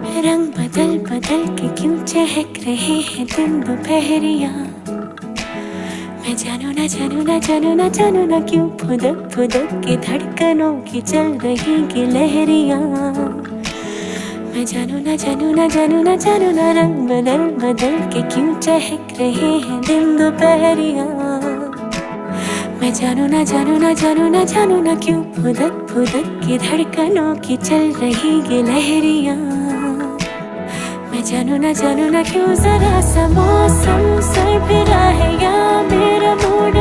रंग बदल बदल के क्यों चहक रहे हैं दिन दोपहरिया। मैं जानू ना जानू ना जानू ना जानू ना क्यों फुदक फुदक के धड़कनों की चल रही गिलहरियाँ। मैं जानू ना जानू ना जानू ना जानू ना रंग बदल बदल के क्यों चहक रहे हैं दिन दोपहरिया। मैं जानू ना जानू ना जानू ना जानू ना क्यों फुदक फुदक के धड़कनों की चल रही गिलहरियाँ। मैं जानू ना क्यों जरा सा मौसम सर फिरा है या मेरा मूड